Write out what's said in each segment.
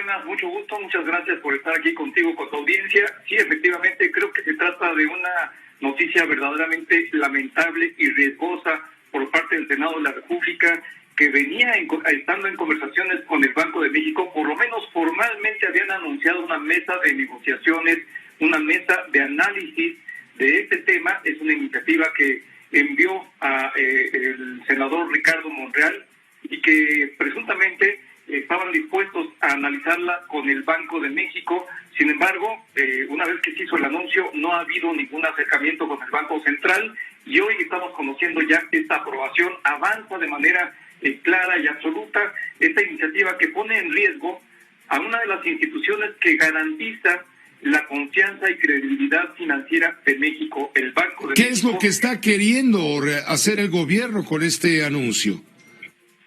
buenas, mucho gusto, muchas gracias por estar aquí contigo, con tu audiencia. Sí, efectivamente, creo que se trata de una noticia verdaderamente lamentable y riesgosa por parte del Senado de la República, que venía estando en conversaciones con el Banco de México. Por lo menos formalmente habían anunciado una mesa de negociaciones, una mesa de análisis de este tema. Es una iniciativa que envió a el senador Ricardo Monreal y que presuntamente estaban dispuestos a analizarla con el Banco de México. Sin embargo, una vez que se hizo el anuncio, no ha habido ningún acercamiento con el Banco Central, y hoy estamos conociendo ya esta aprobación. Avanza de manera clara y absoluta esta iniciativa que pone en riesgo a una de las instituciones que garantiza la confianza y credibilidad financiera de México, el Banco de México. ¿Qué es lo que está queriendo hacer el gobierno con este anuncio?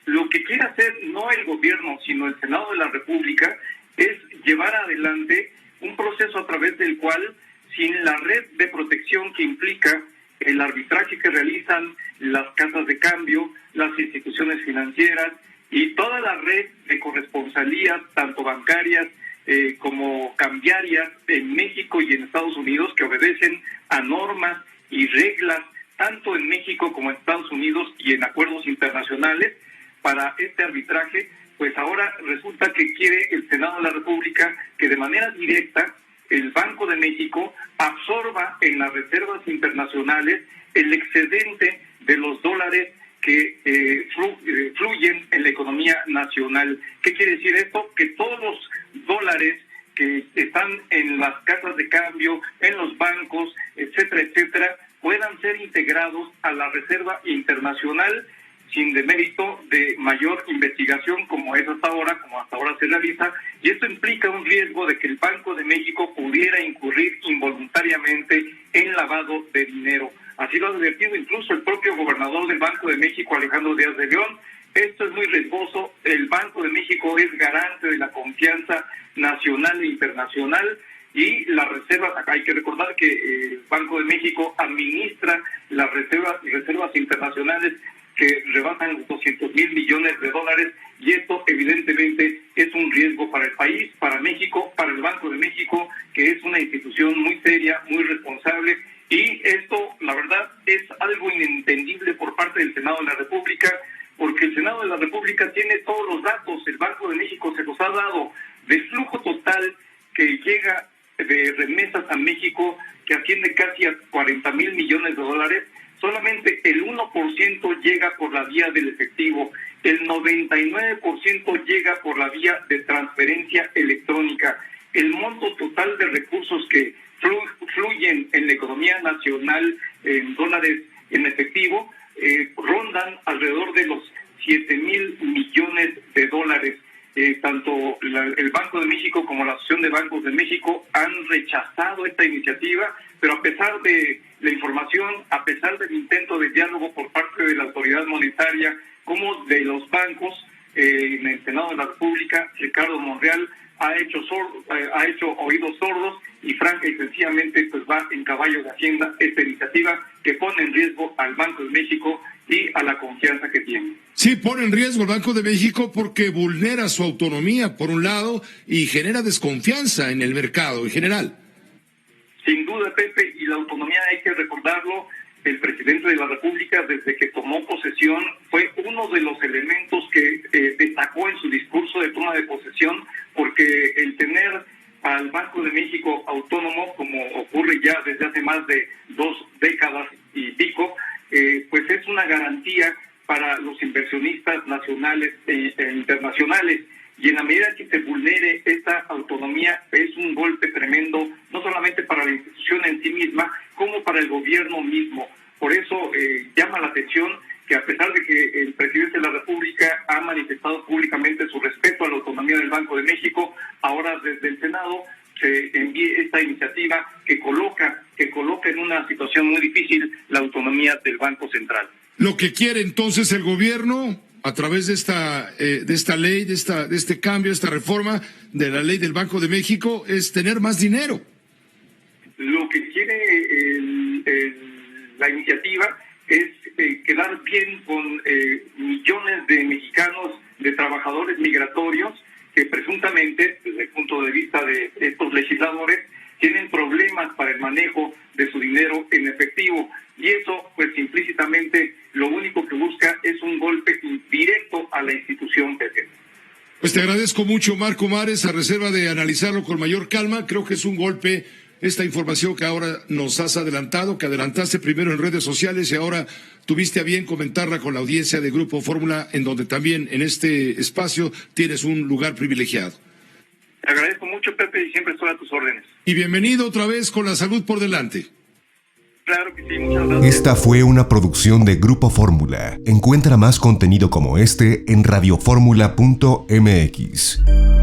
Lo que quiere hacer no el gobierno, sino el Senado de la República, es llevar adelante un proceso a través del cual, sin la red de protección que implica el arbitraje que realizan las casas de cambio, las instituciones financieras y toda la red de corresponsalías, tanto bancarias como cambiarias en México y en Estados Unidos, que obedecen a normas y reglas, tanto en México como en Estados Unidos y en acuerdos internacionales, para este arbitraje, pues ahora resulta que quiere el Senado de la República que de manera directa el Banco de México absorba en las reservas internacionales el excedente de los dólares que fluyen en la economía nacional. ¿Qué quiere decir esto? Que todos los dólares que están en las casas de cambio, en los bancos, etcétera, etcétera, puedan ser integrados a la reserva internacional sin demérito de mayor investigación como hasta ahora se realiza, y esto implica un riesgo de que el Banco de México pudiera incurrir involuntariamente en lavado de dinero. Así lo ha advertido incluso el propio gobernador del Banco de México, Alejandro Díaz de León. Esto es muy riesgoso. El Banco de México es garante de la confianza nacional e internacional, y las reservas, acá hay que recordar que el Banco de México administra las reservas internacionales que rebasan los 200,000 millones de dólares, y esto evidentemente es un riesgo para el país, para México, para el Banco de México, que es una institución muy seria, muy responsable, y esto, la verdad, es algo inentendible por parte del Senado de la República, porque el Senado de la República tiene todos los datos. El Banco de México se los ha dado del flujo total que llega de remesas a México, que asciende casi a 40,000 millones de dólares. Solamente el 1% llega por la vía del efectivo, el 99% llega por la vía de transferencia electrónica. El monto total de recursos que fluyen en la economía nacional en dólares en efectivo rondan alrededor de los 7,000 millones de dólares. Tanto el Banco de México como la Asociación de Bancos de México han rechazado esta iniciativa, pero a pesar de la información, a pesar del intento de diálogo por parte de la autoridad monetaria como de los bancos, en el Senado de la República, Ricardo Monreal ha hecho oídos sordos y franca y sencillamente pues va en caballo de Hacienda esta iniciativa que pone en riesgo al Banco de México y a la confianza que tiene. Sí, pone en riesgo el Banco de México porque vulnera su autonomía, por un lado, y genera desconfianza en el mercado en general. Sin duda, Pepe, y la autonomía, hay que recordarlo, el presidente de la República, desde que tomó posesión, fue uno de los elementos que destacó en su discurso de toma de posesión, porque el tener al Banco de México autónomo, como ocurre ya desde hace más de 2 décadas y pico, pues es una garantía para los inversionistas nacionales e internacionales. Y en la medida que se vulnere esta autonomía, es un golpe tremendo, no solamente para la institución en sí misma, como para el gobierno mismo. Por eso llama la atención que, a pesar de que el presidente de la República ha manifestado públicamente su respeto a la autonomía del Banco de México, ahora desde el Senado se envíe esta iniciativa que coloca en una situación muy difícil la autonomía del Banco Central. Lo que quiere entonces el gobierno, a través de esta ley, de este cambio, de esta reforma de la ley del Banco de México, es tener más dinero. Lo que quiere la iniciativa es quedar bien con millones de mexicanos, de trabajadores migratorios que presuntamente, desde el punto de vista de estos legisladores, tienen problemas para el manejo de su dinero en efectivo. Y eso, pues implícitamente, lo único que busca es un golpe directo a la institución, Pepe. Pues te agradezco mucho, Marco Mares, a reserva de analizarlo con mayor calma. Creo que es un golpe esta información que ahora nos has adelantado, que adelantaste primero en redes sociales y ahora tuviste a bien comentarla con la audiencia de Grupo Fórmula, en donde también en este espacio tienes un lugar privilegiado. Te agradezco mucho, Pepe, y siempre estoy a tus órdenes. Y bienvenido otra vez con la salud por delante. Claro que sí, muchas gracias. Esta fue una producción de Grupo Fórmula. Encuentra más contenido como este en radioformula.mx.